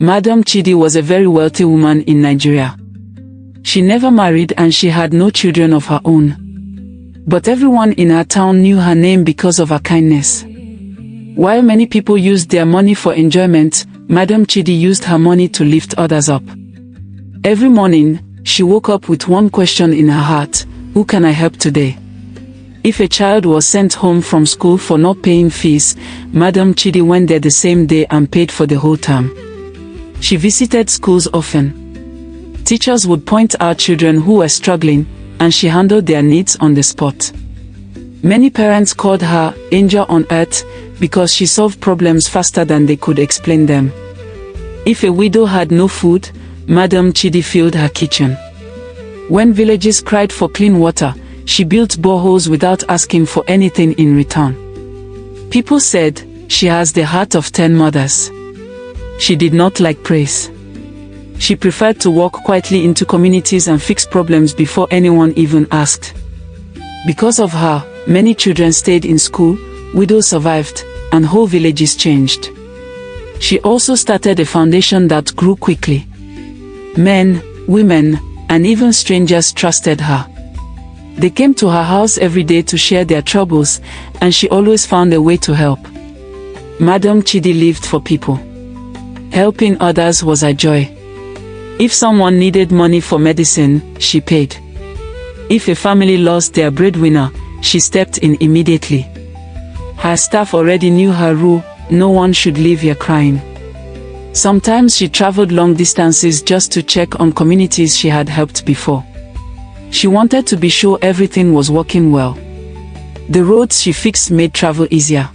Madam Chidi was a very wealthy woman in Nigeria. She never married and she had no children of her own. But everyone in her town knew her name because of her kindness. While many people used their money for enjoyment, Madam Chidi used her money to lift others up. Every morning, she woke up with one question in her heart: who can I help today? If a child was sent home from school for not paying fees, Madam Chidi went there the same day and paid for the whole term. She visited schools often. Teachers would point out children who were struggling, and she handled their needs on the spot. Many parents called her "Angel on Earth" because she solved problems faster than they could explain them. If a widow had no food, Madam Chidi filled her kitchen. When villages cried for clean water, she built boreholes without asking for anything in return. People said, "She has the heart of 10 mothers." She did not like praise. She preferred to walk quietly into communities and fix problems before anyone even asked. Because of her, many children stayed in school, widows survived, and whole villages changed. She also started a foundation that grew quickly. Men, women, and even strangers trusted her. They came to her house every day to share their troubles, and she always found a way to help. Madam Chidi lived for people. Helping others was her joy. If someone needed money for medicine, she paid. If a family lost their breadwinner, she stepped in immediately. Her staff already knew her rule: no one should leave here crying. Sometimes she traveled long distances just to check on communities she had helped before. She wanted to be sure everything was working well. The roads she fixed made travel easier.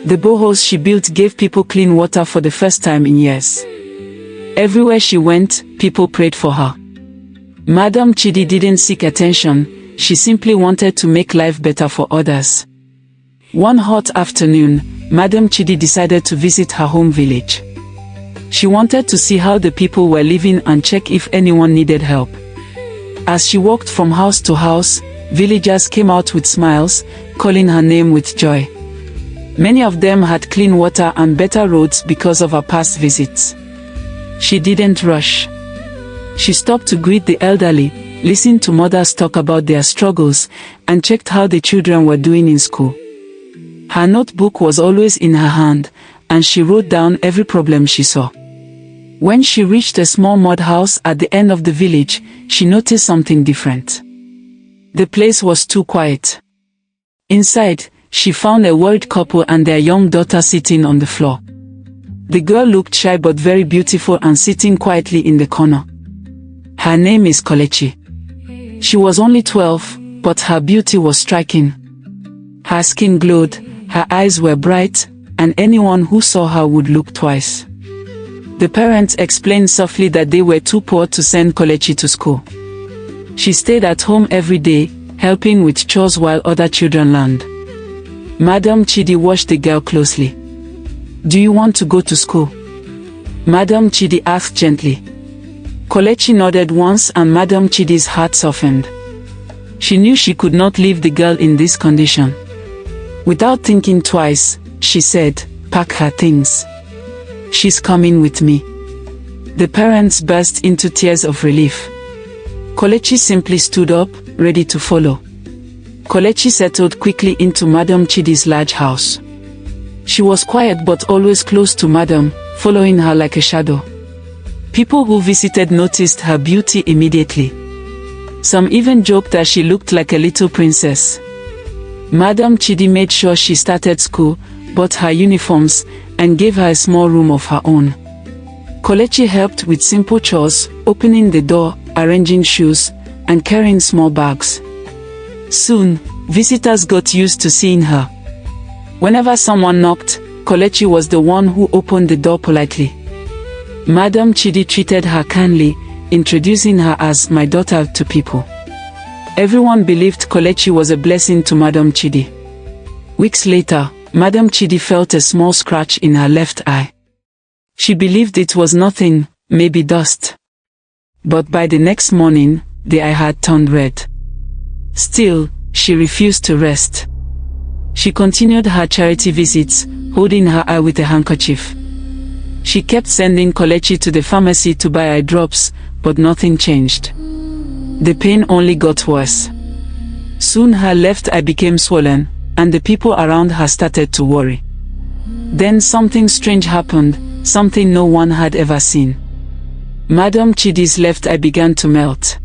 The boreholes she built gave people clean water for the first time in years. Everywhere she went, people prayed for her. Madam Chidi didn't seek attention, she simply wanted to make life better for others. One hot afternoon, Madam Chidi decided to visit her home village. She wanted to see how the people were living and check if anyone needed help. As she walked from house to house, villagers came out with smiles, calling her name with joy. Many of them had clean water and better roads because of her past visits. She didn't rush. She stopped to greet the elderly, listened to mothers talk about their struggles, and checked how the children were doing in school. Her notebook was always in her hand, and she wrote down every problem she saw. When she reached a small mud house at the end of the village, she noticed something different. The place was too quiet. Inside, she found a worried couple and their young daughter sitting on the floor. The girl looked shy but very beautiful and sitting quietly in the corner. Her name is Kelechi. She was only 12, but her beauty was striking. Her skin glowed, her eyes were bright, and anyone who saw her would look twice. The parents explained softly that they were too poor to send Kelechi to school. She stayed at home every day, helping with chores while other children learned. Madam Chidi watched the girl closely. "Do you want to go to school?" Madam Chidi asked gently. Kelechi nodded once and Madam Chidi's heart softened. She knew she could not leave the girl in this condition. Without thinking twice, she said, "Pack her things. She's coming with me." The parents burst into tears of relief. Kelechi simply stood up, ready to follow. Kelechi settled quickly into Madam Chidi's large house. She was quiet but always close to Madam, following her like a shadow. People who visited noticed her beauty immediately. Some even joked that she looked like a little princess. Madam Chidi made sure she started school, bought her uniforms, and gave her a small room of her own. Kelechi helped with simple chores, opening the door, arranging shoes, and carrying small bags. Soon, visitors got used to seeing her. Whenever someone knocked, Kelechi was the one who opened the door politely. Madam Chidi treated her kindly, introducing her as "my daughter" to people. Everyone believed Kelechi was a blessing to Madam Chidi. Weeks later, Madam Chidi felt a small scratch in her left eye. She believed it was nothing, maybe dust. But by the next morning, the eye had turned red. Still, she refused to rest. She continued her charity visits, holding her eye with a handkerchief. She kept sending Kelechi to the pharmacy to buy eye drops, but nothing changed. The pain only got worse. Soon her left eye became swollen, and the people around her started to worry. Then something strange happened, something no one had ever seen. Madam Chidi's left eye began to melt.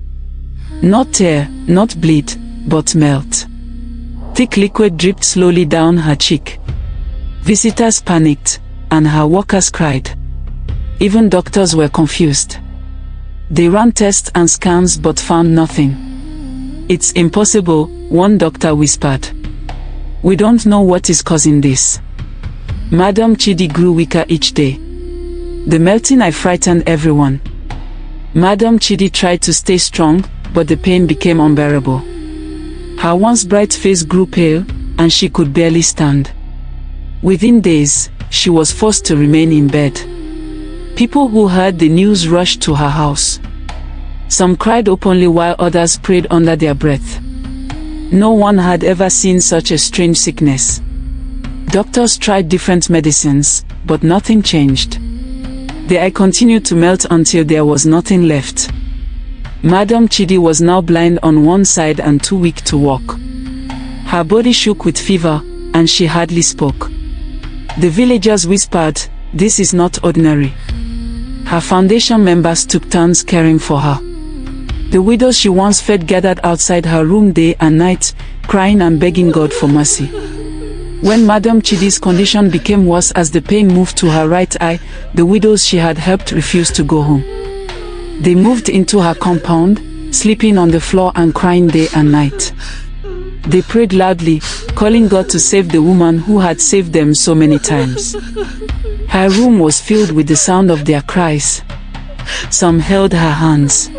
Not tear, not bleed, but melt. Thick liquid dripped slowly down her cheek. Visitors panicked, and her workers cried. Even doctors were confused. They ran tests and scans but found nothing. "It's impossible," one doctor whispered. "We don't know what is causing this." Madam Chidi grew weaker each day. The melting eye frightened everyone. Madam Chidi tried to stay strong, but the pain became unbearable. Her once bright face grew pale, and she could barely stand. Within days, she was forced to remain in bed. People who heard the news rushed to her house. Some cried openly while others prayed under their breath. No one had ever seen such a strange sickness. Doctors tried different medicines, but nothing changed. The eye continued to melt until there was nothing left. Madam Chidi was now blind on one side and too weak to walk. Her body shook with fever, and she hardly spoke. The villagers whispered, "This is not ordinary." Her foundation members took turns caring for her. The widows she once fed gathered outside her room day and night, crying and begging God for mercy. When Madam Chidi's condition became worse as the pain moved to her right eye, the widows she had helped refused to go home. They moved into her compound, sleeping on the floor and crying day and night. They prayed loudly, calling God to save the woman who had saved them so many times. Her room was filled with the sound of their cries. Some held her hands.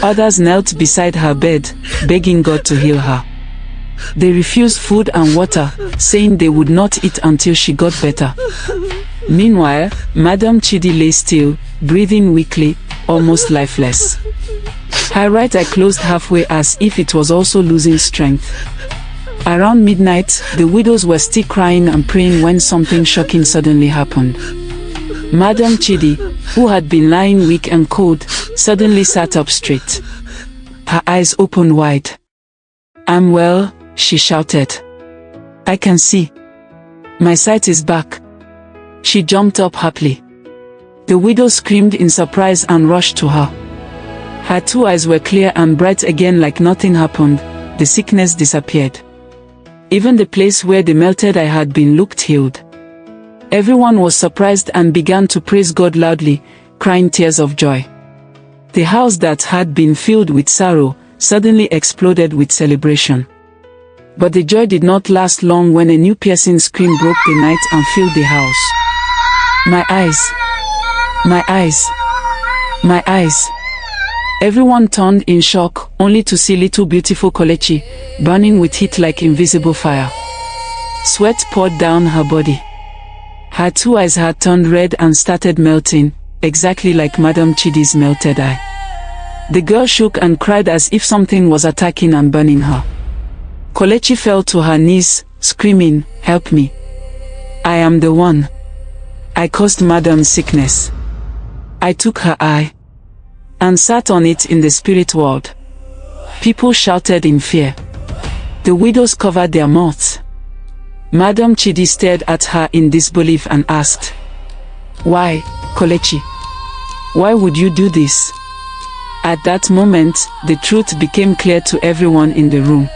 Others knelt beside her bed, begging God to heal her. They refused food and water, saying they would not eat until she got better. Meanwhile, Madam Chidi lay still, breathing weakly, almost lifeless. Her right eye closed halfway as if it was also losing strength. Around midnight, the widows were still crying and praying when something shocking suddenly happened. Madam Chidi, who had been lying weak and cold, suddenly sat up straight. Her eyes opened wide. "I'm well," she shouted. "I can see. My sight is back." She jumped up happily. The widow screamed in surprise and rushed to her. Her two eyes were clear and bright again like nothing happened. The sickness disappeared. Even the place where the melted eye had been looked healed. Everyone was surprised and began to praise God loudly, crying tears of joy. The house that had been filled with sorrow suddenly exploded with celebration. But the joy did not last long when a new piercing scream broke the night and filled the house. "My eyes! My eyes! My eyes!" Everyone turned in shock, only to see little beautiful Kelechi, burning with heat like invisible fire. Sweat poured down her body. Her two eyes had turned red and started melting, exactly like Madam Chidi's melted eye. The girl shook and cried as if something was attacking and burning her. Kelechi fell to her knees, screaming, "Help me. I am the one. I caused Madam's sickness. I took her eye and sat on it in the spirit world." People shouted in fear. The widows covered their mouths. Madam Chidi stared at her in disbelief and asked, "Why, Kelechi? Why would you do this?" At that moment, the truth became clear to everyone in the room.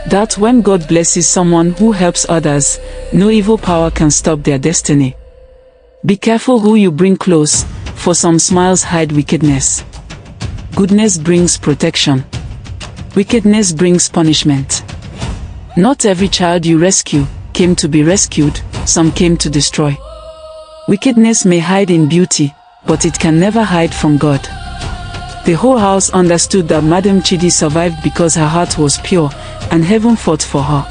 That when God blesses someone who helps others, no evil power can stop their destiny. Be careful who you bring close, for some smiles hide wickedness. Goodness brings protection. Wickedness brings punishment. Not every child you rescue came to be rescued, some came to destroy. Wickedness may hide in beauty, but it can never hide from God. The whole house understood that Madam Chidi survived because her heart was pure, and heaven fought for her.